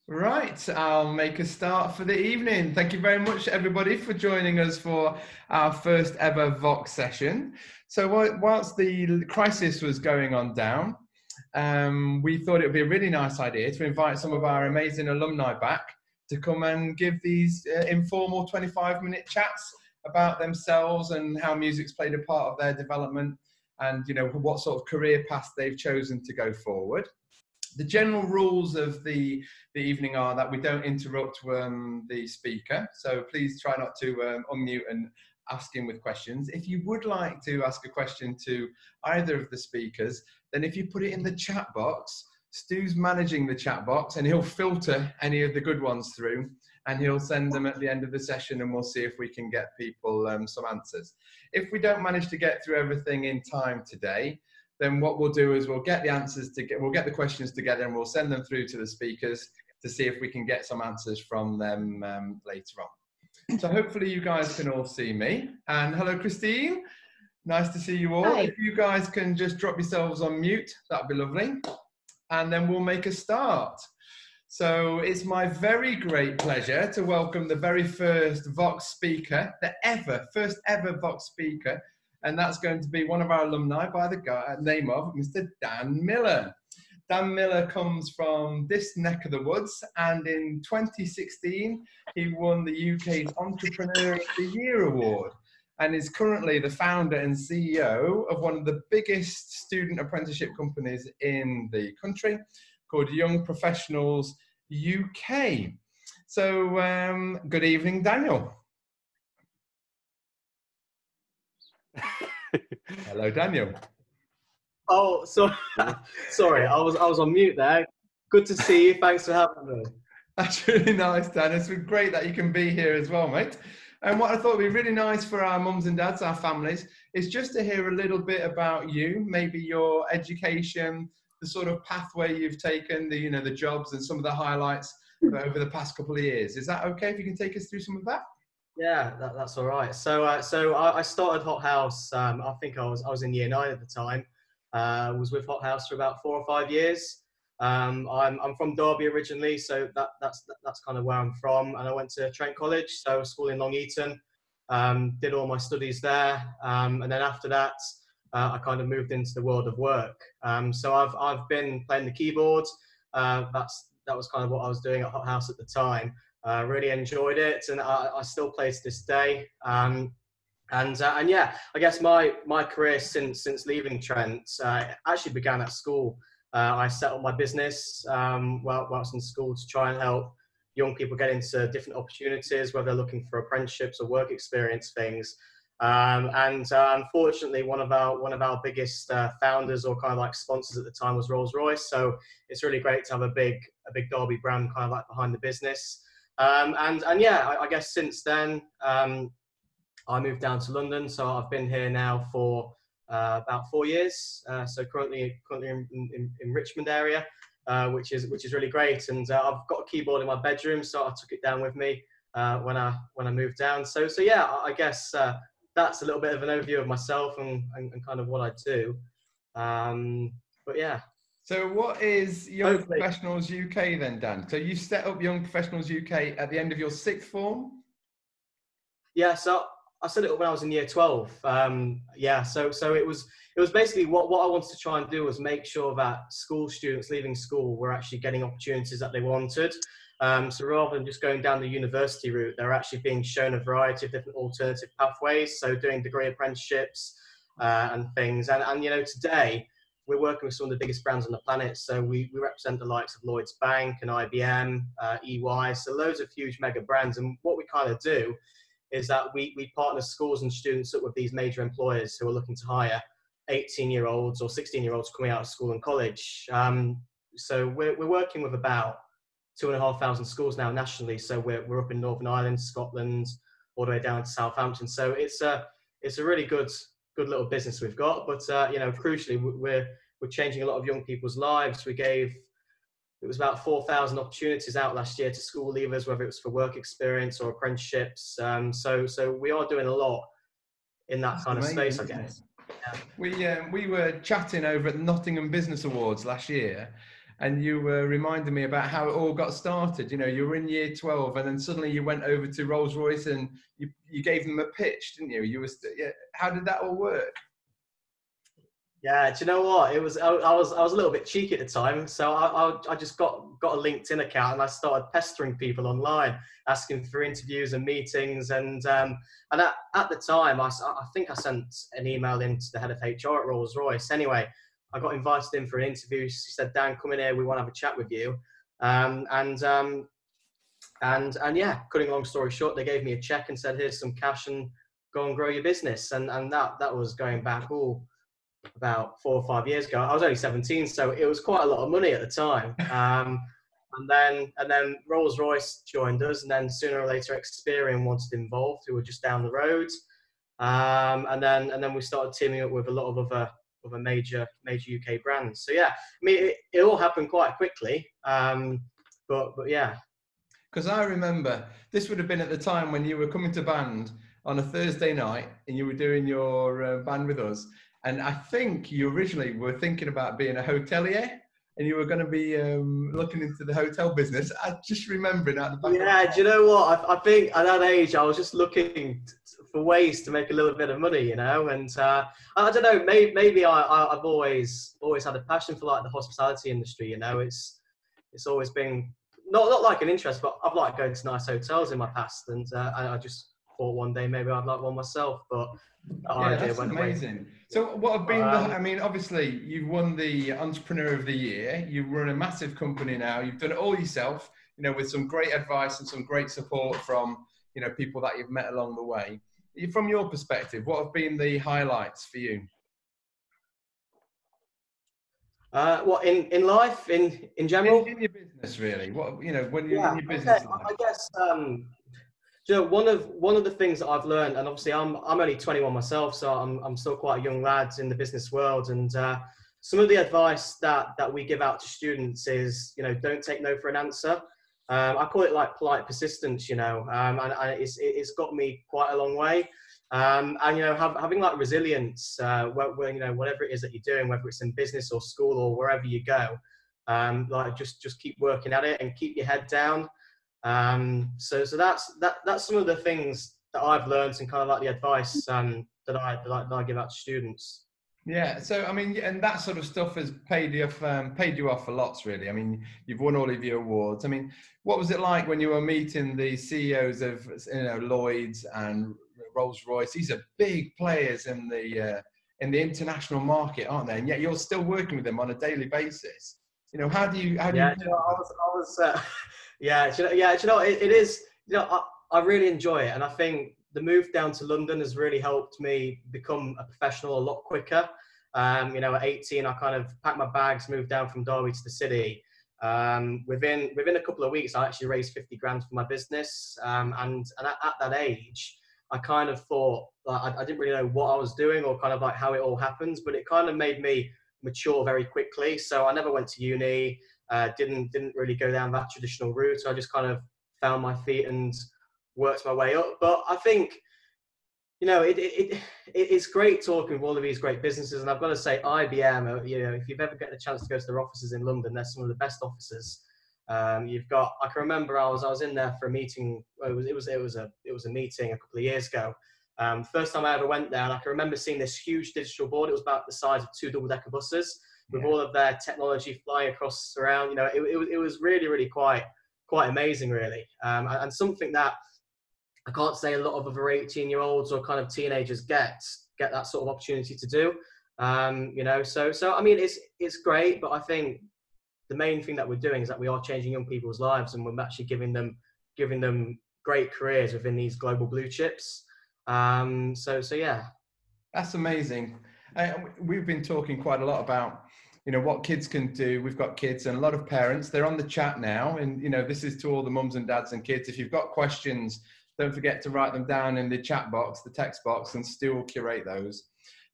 Right, I'll make a start for the evening. Thank you very much, everybody, for joining us for our first ever Vox session. So whilst the crisis was going on down, we thought it would be a really nice idea to invite some of our amazing alumni back to come and give these informal 25-minute chats about themselves and how music's played a part of their development and, you know, what sort of career path they've chosen to go forward. The general rules of the evening are that we don't interrupt the speaker, so please try not to unmute and ask him with questions. If you would like to ask a question to either of the speakers, then if you put it in the chat box, Stu's managing the chat box and he'll filter any of the good ones through and he'll send them at the end of the session and we'll see if we can get people some answers. If we don't manage to get through everything in time today, then what we'll do is we'll get the questions together and we'll send them through to the speakers to see if we can get some answers from them later on. So hopefully you guys can all see me. And hello, Christine. Nice to see you all. Hi. If you guys can just drop yourselves on mute, that'd be lovely. And then we'll make a start. So it's my very great pleasure to welcome the very first Vox speaker, first ever Vox speaker, and that's going to be one of our alumni by the name of Mr. Dan Miller. Dan Miller comes from this neck of the woods, and in 2016, he won the UK's Entrepreneur of the Year award, and is currently the founder and CEO of one of the biggest student apprenticeship companies in the country, called Young Professionals UK. So, good evening, Daniel. Hello, Daniel. Oh, sorry, I was on mute there. Good to see you. Thanks for having me. That's really nice, Dan. It's been great that you can be here as well, mate. And what I thought would be really nice for our mums and dads, our families, is just to hear a little bit about you, maybe your education, the sort of pathway you've taken, the jobs and some of the highlights over the past couple of years. Is that okay if you can take us through some of that? Yeah, that's all right. So I started Hot House. I think I was in year 9 at the time. Was with Hot House for about 4 or 5 years. I'm from Derby originally, so that's kind of where I'm from. And I went to Trent College, so school in Long Eaton. Did all my studies there, and then after that, I kind of moved into the world of work. So I've been playing the keyboard. That was kind of what I was doing at Hot House at the time. Really enjoyed it, and I still play to this day. And yeah, I guess my career since leaving Trent actually began at school. I set up my business whilst in school to try and help young people get into different opportunities, whether they're looking for apprenticeships or work experience things. Unfortunately, one of our biggest founders or kind of like sponsors at the time was Rolls-Royce. So it's really great to have a big Derby brand kind of like behind the business. And yeah, I guess since then, I moved down to London. So I've been here now for about 4 years. So currently in Richmond area, which is really great. And I've got a keyboard in my bedroom, so I took it down with me when I moved down. So yeah, I guess that's a little bit of an overview of myself and kind of what I do. But yeah. So what is Young Professionals UK then, Dan? So you set up Young Professionals UK at the end of your 6th form? Yeah, so I set it up when I was in year 12. Yeah, so it was basically what I wanted to try and do was make sure that school students leaving school were actually getting opportunities that they wanted. So rather than just going down the university route, they're actually being shown a variety of different alternative pathways. So doing degree apprenticeships and things. And today, we're working with some of the biggest brands on the planet. So we represent the likes of Lloyds Bank and IBM, EY, so loads of huge mega brands. And what we kind of do is that we partner schools and students up with these major employers who are looking to hire 18-year-olds or 16-year-olds coming out of school and college. So we're working with about 2,500 schools now nationally. So we're up in Northern Ireland, Scotland, all the way down to Southampton. So it's a really good little business we've got, but crucially, we're changing a lot of young people's lives. It was about 4,000 opportunities out last year to school leavers, whether it was for work experience or apprenticeships. So we are doing a lot in that kind of space, I guess. Yeah. We were chatting over at the Nottingham Business Awards last year, and you were reminding me about how it all got started. You know, you were in year 12, and then suddenly you went over to Rolls-Royce and you gave them a pitch, didn't you? Yeah, how did that all work? Yeah, do you know what? It was I was a little bit cheeky at the time, so I just got a LinkedIn account and I started pestering people online, asking for interviews and meetings, and at the time I think I sent an email in to the head of HR at Rolls Royce. Anyway, I got invited in for an interview. She said, "Dan, come in here. We want to have a chat with you." Um, and um, and yeah, cutting a long story short, they gave me a check and said, "Here's some cash and go and grow your business." And that was going back about 4 or 5 years ago. I was only 17, so it was quite a lot of money at the time. And then Rolls Royce joined us, and then sooner or later Experian wanted involved, who were just down the road. And then we started teaming up with a lot of other major UK brands. So yeah, I mean it all happened quite quickly. But yeah. Because I remember this would have been at the time when you were coming to band on a Thursday night and you were doing your band with us. And I think you originally were thinking about being a hotelier and you were going to be looking into the hotel business. I just remembering out the back. Yeah, do you know what? I think at that age, I was just looking for ways to make a little bit of money, you know. And I don't know, maybe I've always had a passion for like the hospitality industry, you know. It's always been not like an interest, but I've liked going to nice hotels in my past, and I just thought one day maybe I'd like one myself, but that Yeah, idea that's went away. amazing. So what have been I mean, obviously you've won the Entrepreneur of the Year. You run a massive company now. You've done it all yourself, you know, with some great advice and some great support from, you know, people that you've met along the way. From your perspective, what have been the highlights for you? What in life, in general? In your business, really. What, you know, when you're Yeah, in your business okay. life. I guess you know, one of the things that I've learned, and obviously I'm only 21 myself, so I'm still quite a young lad in the business world. And some of the advice that we give out to students is, you know, don't take no for an answer. I call it like polite persistence, you know, and it's got me quite a long way. And you know, having like resilience, where you know, whatever it is that you're doing, whether it's in business or school or wherever you go, like just keep working at it and keep your head down. So that's some of the things that I've learned and kind of like the advice that I give out to students. Yeah, so I mean, and that sort of stuff has paid you off for lots, really. I mean, you've won all of your awards. I mean, what was it like when you were meeting the CEOs of, you know, Lloyds and Rolls-Royce? These are big players in the international market, aren't they? And yet you're still working with them on a daily basis. You know, how do you? Yeah, you know, I was yeah, you know, it is. You know, I really enjoy it, and I think the move down to London has really helped me become a professional a lot quicker. You know, at 18, I kind of packed my bags, moved down from Derby to the city. Within a couple of weeks, I actually raised 50 grand for my business. And at that age, I kind of thought like, I didn't really know what I was doing or kind of like how it all happens, but it kind of made me mature very quickly. So I never went to uni, didn't really go down that traditional route. So I just kind of found my feet and worked my way up. But I think, you know, it's great talking with all of these great businesses. And I've got to say, IBM, you know, if you've ever got the chance to go to their offices in London, they're some of the best offices. You've got, I can remember I was in there for a meeting. It was a meeting a couple of years ago. First time I ever went there, and I can remember seeing this huge digital board. It was about the size of 2 double-decker buses with all of their technology flying across around. You know, it was really quite amazing, really, and something that I can't say a lot of other 18-year-olds or kind of teenagers get that sort of opportunity to do. You know, so I mean, it's great, but I think the main thing that we're doing is that we are changing young people's lives, and we're actually giving them great careers within these global blue chips. So yeah. That's amazing. We've been talking quite a lot about, you know, what kids can do. We've got kids and a lot of parents. They're on the chat now, and you know, this is to all the mums and dads and kids. If you've got questions, don't forget to write them down in the chat box, the text box, and Stu will curate those.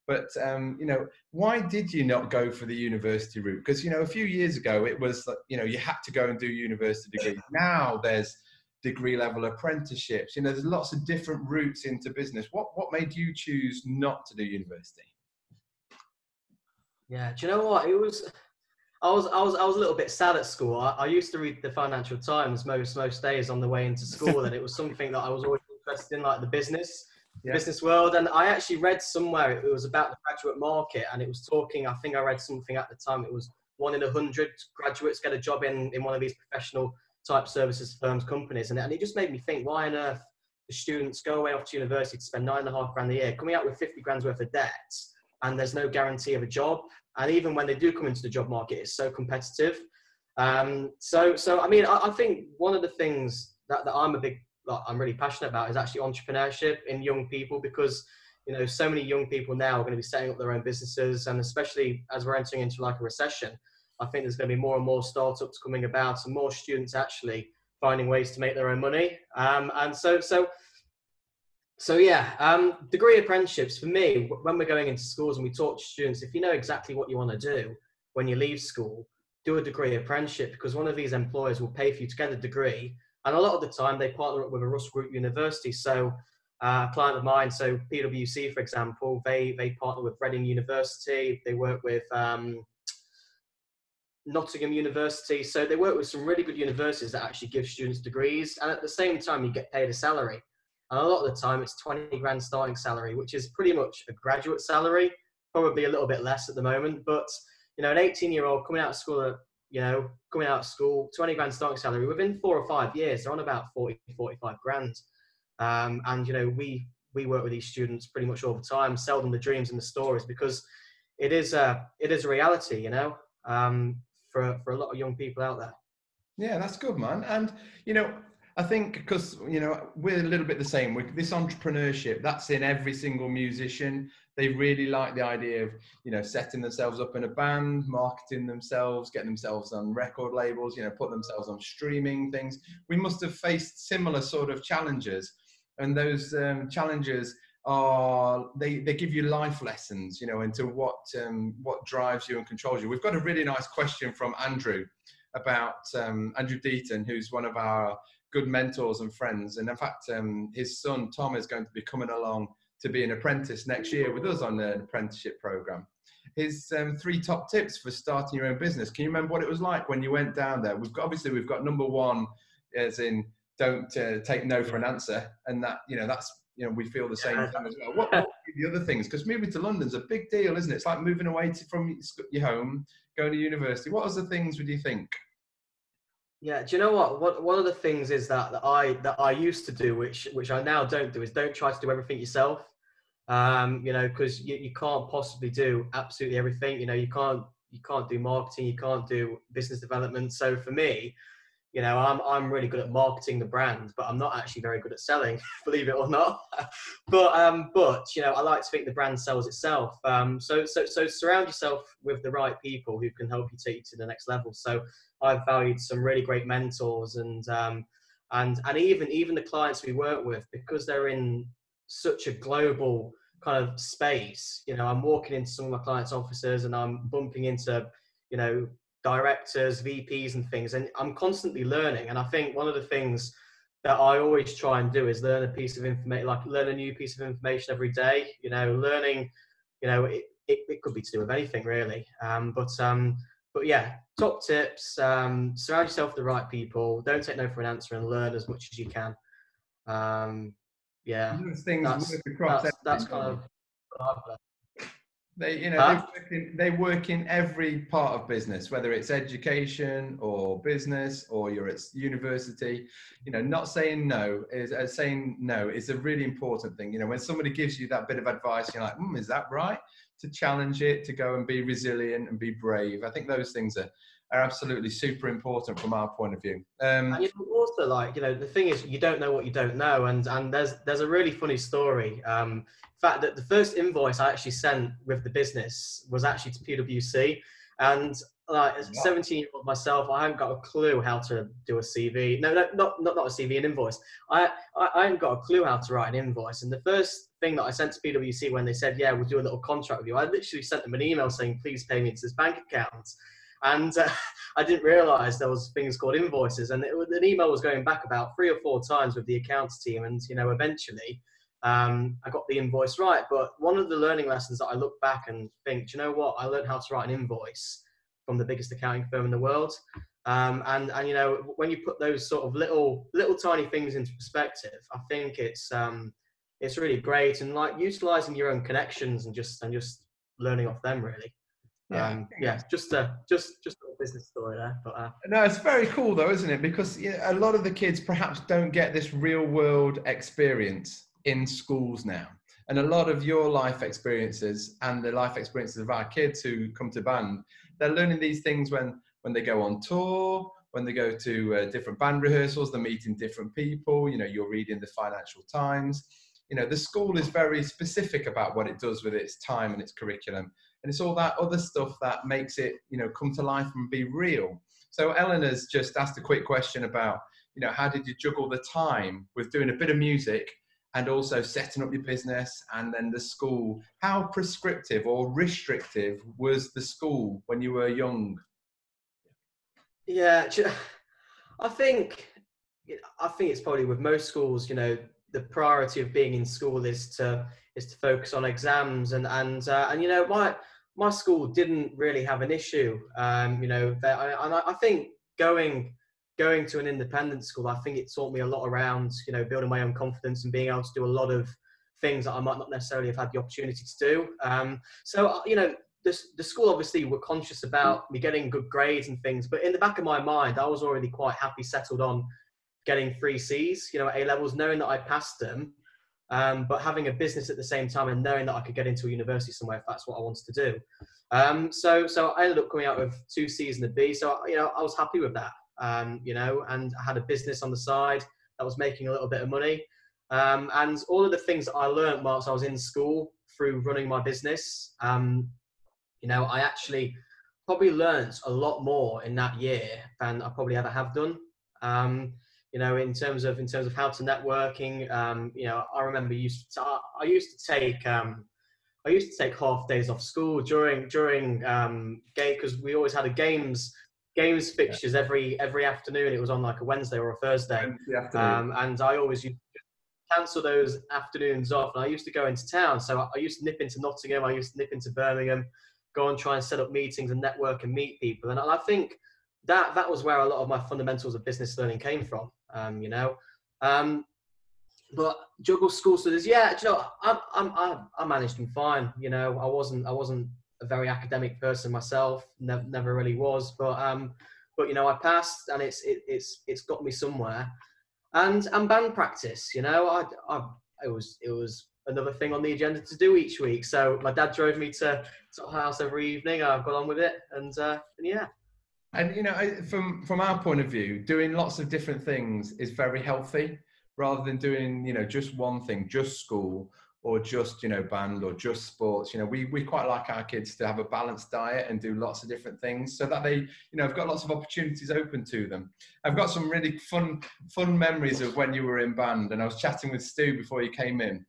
But you know, why did you not go for the university route? Because, you know, a few years ago it was, you know, you had to go and do university degree. Now there's degree level apprenticeships. You know, there's lots of different routes into business. What made you choose not to do university? Yeah, do you know what? It was, I was a little bit sad at school. I used to read the Financial Times most days on the way into school, and it was something that I was always interested in, like the Yeah. business world. And I actually read somewhere it was about the graduate market, and it was talking. I think I read something at the time. It was 1 in 100 graduates get a job in one of these professional type services firms, companies, and it just made me think, why on earth the students go away off to university to spend 9.5 grand a year, coming out with 50 grand's worth of debt, and there's no guarantee of a job. And even when they do come into the job market, it's so competitive. So I mean, I think one of the things that I'm really passionate about is actually entrepreneurship in young people, because so many young people now are going to be setting up their own businesses, and especially as we're entering into like a recession, I think there's going to be more and more startups coming about, and more students actually finding ways to make their own money. Degree apprenticeships for me, when we're going into schools and we talk to students, if you know exactly what you want to do when you leave school, do a degree apprenticeship, because one of these employers will pay for you to get a degree. And a lot of the time they partner up with a Russ Group university. So a client of mine, so PwC, for example, they partner with Reading University. They work with Nottingham University. So they work with some really good universities that actually give students degrees. And at the same time, you get paid a salary. And a lot of the time it's 20 grand starting salary, which is pretty much a graduate salary, probably a little bit less at the moment. But, an 18-year-old coming out of school, 20 grand starting salary, within 4 or 5 years, they're on about 40, 45 grand. We work with these students pretty much all the time, sell them the dreams and the stories, because it is a reality, for a lot of young people out there. Yeah, that's good, man. And, I think because, we're a little bit the same with this entrepreneurship, that's in every single musician. They really like the idea of, setting themselves up in a band, marketing themselves, getting themselves on record labels, putting themselves on streaming things. We must have faced similar sort of challenges. And those challenges they give you life lessons, into what drives you and controls you. We've got a really nice question from Andrew about Andrew Deaton, who's one of our good mentors and friends. And in fact, his son, Tom, is going to be coming along to be an apprentice next year with us on an apprenticeship program. His 3 top tips for starting your own business. Can you remember what it was like when you went down there? We've got number 1, as in don't take no for an answer. And that, that's, we feel the same thing as well. What would be the other things? Because moving to London's a big deal, isn't it? It's like moving away from your home, going to university. What other things would you think? Yeah, do you know what? One of the things is that I used to do, which I now don't do, is don't try to do everything yourself. Because you can't possibly do absolutely everything. You can't do marketing, you can't do business development. So for me, I'm really good at marketing the brand, but I'm not actually very good at selling, believe it or not. but I like to think the brand sells itself. So surround yourself with the right people who can help you take you to the next level. So I've valued some really great mentors, and even the clients we work with, because they're in such a global kind of space. I'm walking into some of my clients' offices and I'm bumping into, directors, VPs and things, and I'm constantly learning. And I think one of the things that I always try and do is learn a piece of information, like learn a new piece of information every day. Learning, it could be to do with anything really. But yeah, top tips: surround yourself with the right people. Don't take no for an answer, and learn as much as you can. Yeah, Those things that's kind of what I've learned. They work in every part of business, whether it's education or business or you're at university. Not saying no is a really important thing. When somebody gives you that bit of advice, you're like, is that right? To challenge it, to go and be resilient and be brave. I think those things are absolutely super important from our point of view. And also, the thing is, you don't know what you don't know, and there's a really funny story. In fact, that the first invoice I actually sent with the business was actually to PwC, and as a 17-year-old myself, I haven't got a clue how to do a CV. No, not a CV, an invoice. I haven't got a clue how to write an invoice. And the first thing that I sent to PwC when they said, yeah, we'll do a little contract with you, I literally sent them an email saying, please pay me into this bank account. And I didn't realise there was things called invoices, and an email was going back about 3 or 4 times with the accounts team, and eventually I got the invoice right. But one of the learning lessons that I look back and think, do you know what? I learned how to write an invoice from the biggest accounting firm in the world. And you know, when you put those sort of little tiny things into perspective, I think it's really great, and like utilizing your own connections and just learning off them really. Yeah. Yeah, just a business story there, but No, it's very cool though, isn't it? Because a lot of the kids perhaps don't get this real world experience in schools now. And a lot of your life experiences and the life experiences of our kids who come to band, they're learning these things when they go on tour, when they go to different band rehearsals, they're meeting different people. You know, you're reading the Financial Times. You know, the school is very specific about what it does with its time and its curriculum. And it's all that other stuff that makes it, you know, come to life and be real. So Eleanor's just asked a quick question about, you know, how did you juggle the time with doing a bit of music and also setting up your business and then the school? How prescriptive or restrictive was the school when you were young? yeah, I think it's probably with most schools, you know, the priority of being in school is to focus on exams, and you know, my school didn't really have an issue. You know, I think going to an independent school, I think it taught me a lot around, you know, building my own confidence and being able to do a lot of things that I might not necessarily have had the opportunity to do. So you know, the school obviously were conscious about me getting good grades and things, but in the back of my mind, I was already quite happy, settled on getting 3 C's, you know, at A levels, knowing that I passed them, but having a business at the same time and knowing that I could get into a university somewhere if that's what I wanted to do. So I ended up coming out with 2 C's and a B. So, you know, I was happy with that, you know, and I had a business on the side that was making a little bit of money. And all of the things that I learned whilst I was in school through running my business, you know, I actually probably learned a lot more in that year than I probably ever have done. You know, in terms of how to networking, you know, I remember I used to take half days off school during game, because we always had a games fixtures every afternoon. It was on like a Wednesday or a Thursday, Wednesday afternoon. and I always used to cancel those afternoons off. And I used to go into town, so I used to nip into Nottingham, I used to nip into Birmingham, go and try and set up meetings and network and meet people. And I think that was where a lot of my fundamentals of business learning came from. You know, but juggle school studies, yeah, you know, I managed them fine. You know, I wasn't a very academic person myself, never really was, but you know, I passed, and it's got me somewhere. And band practice, you know, it was another thing on the agenda to do each week. So my dad drove me to our house every evening. I've got on with it, and yeah. And you know, from our point of view, doing lots of different things is very healthy, rather than doing, you know, just one thing, just school, or just, you know, band, or just sports. You know, we quite like our kids to have a balanced diet and do lots of different things, so that they, you know, have got lots of opportunities open to them. I've got some really fun memories of when you were in band, and I was chatting with Stu before you came in,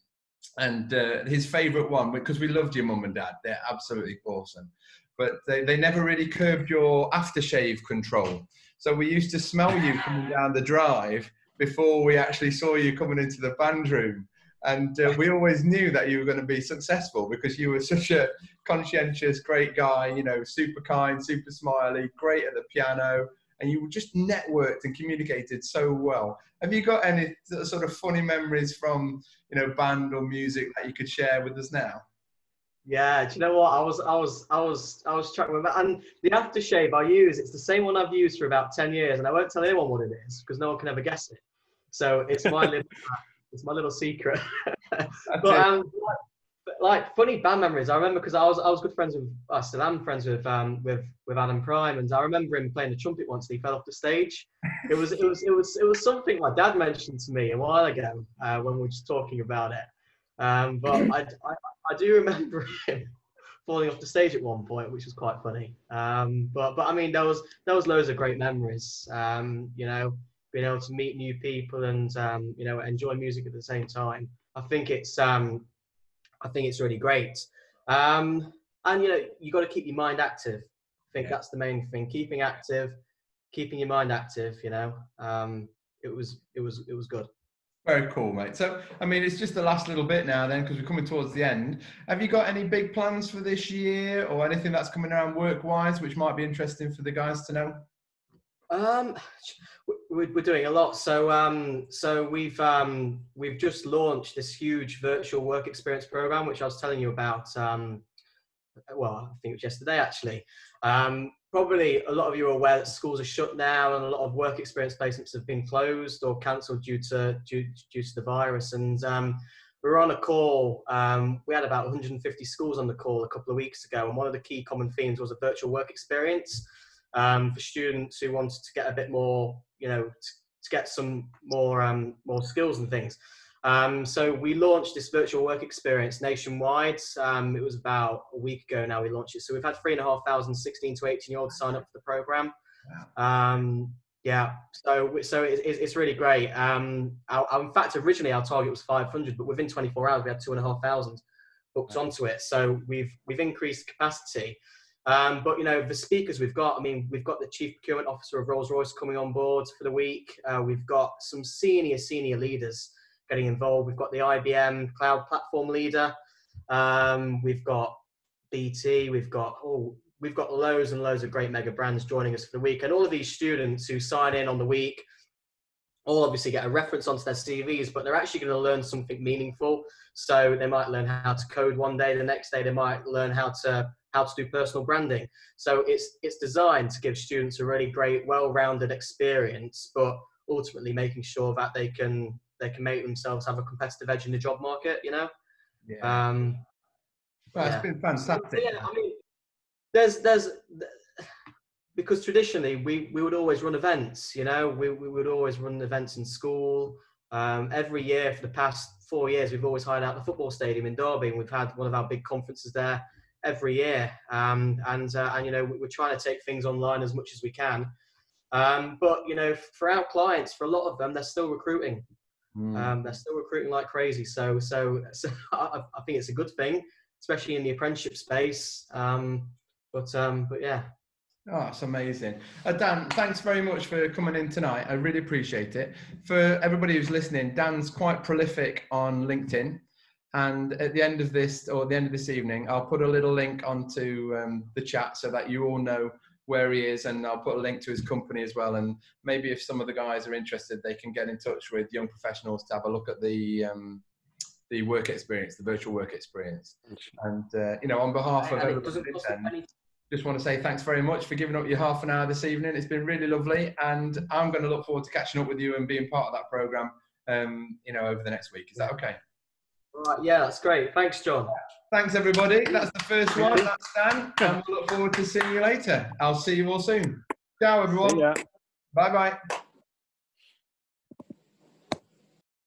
and his favourite one, because we loved your mum and dad, they're absolutely awesome, but they never really curbed your aftershave control. So we used to smell you coming down the drive before we actually saw you coming into the band room. And we always knew that you were going to be successful, because you were such a conscientious, great guy, you know, super kind, super smiley, great at the piano, and you just networked and communicated so well. Have you got any sort of funny memories from, you know, band or music that you could share with us now? Yeah, do you know what? I was trying to remember, and the aftershave I use, it's the same one I've used for about 10 years, and I won't tell anyone what it is because no one can ever guess it. So it's my little secret. But like funny band memories, I remember, because I was good friends with, I still am friends with Adam Prime, and I remember him playing the trumpet once and he fell off the stage. It was something my dad mentioned to me a while ago, when we were just talking about it. But I do remember him falling off the stage at one point, which was quite funny. But I mean, there was loads of great memories. You know, being able to meet new people and you know, enjoy music at the same time. I think it's really great. And you know, you got to keep your mind active. I think that's the main thing. Keeping active, keeping your mind active. You know, it was good. Very cool, mate. So, I mean, it's just the last little bit now then, because we're coming towards the end. Have you got any big plans for this year or anything that's coming around work-wise, which might be interesting for the guys to know? Um, we're doing a lot. So we've just launched this huge virtual work experience program, which I was telling you about. Well, I think it was yesterday actually. Probably a lot of you are aware that schools are shut now, and a lot of work experience placements have been closed or cancelled due to the virus. And we were on a call. We had about 150 schools on the call a couple of weeks ago, and one of the key common themes was a virtual work experience for students who wanted to get a bit more, to get some more skills and things. So we launched this virtual work experience nationwide. It was about a week ago now we launched it. So we've had 3,500 16 to 18-year-olds sign up for the program. Yeah, so it's really great. In fact, originally our target was 500, but within 24 hours we had 2,500 booked onto it. So we've increased capacity. But the speakers we've got, I mean, we've got the Chief Procurement Officer of Rolls-Royce coming on board for the week. We've got some senior leaders getting involved. We've got the IBM Cloud Platform leader. We've got BT. We've got loads and loads of great mega brands joining us for the week. And all of these students who sign in on the week all obviously get a reference onto their CVs, but they're actually going to learn something meaningful. So they might learn how to code one day, the next day they might learn how to do personal branding. So it's designed to give students a really great, well-rounded experience, but ultimately making sure that they can make themselves have a competitive edge in the job market, Yeah. Well, yeah. It's been fantastic. Yeah, I mean, there's because traditionally we would always run events, we would always run events in school. Every year for the past 4 years, we've always hired out the football stadium in Derby, and we've had one of our big conferences there every year. And we're trying to take things online as much as we can. But for our clients, for a lot of them, they're still recruiting. They're still recruiting like crazy. So I think it's a good thing, especially in the apprenticeship space. But yeah. Oh, it's amazing. Dan, thanks very much for coming in tonight. I really appreciate it. For everybody who's listening, Dan's quite prolific on LinkedIn. And at the end of this, or the end of this evening, I'll put a little link onto the chat so that you all know where he is. And I'll put a link to his company as well. And maybe if some of the guys are interested, they can get in touch with young professionals to have a look at the work experience, the virtual work experience. And, on behalf of everybody, just want to say thanks very much for giving up your half an hour this evening. It's been really lovely, and I'm going to look forward to catching up with you and being part of that program, over the next week. Is that okay? All right, yeah, that's great. Thanks, John. Thanks, everybody. That's the first one. That's Dan, and we'll look forward to seeing you later. I'll see you all soon. Ciao, everyone. Bye-bye.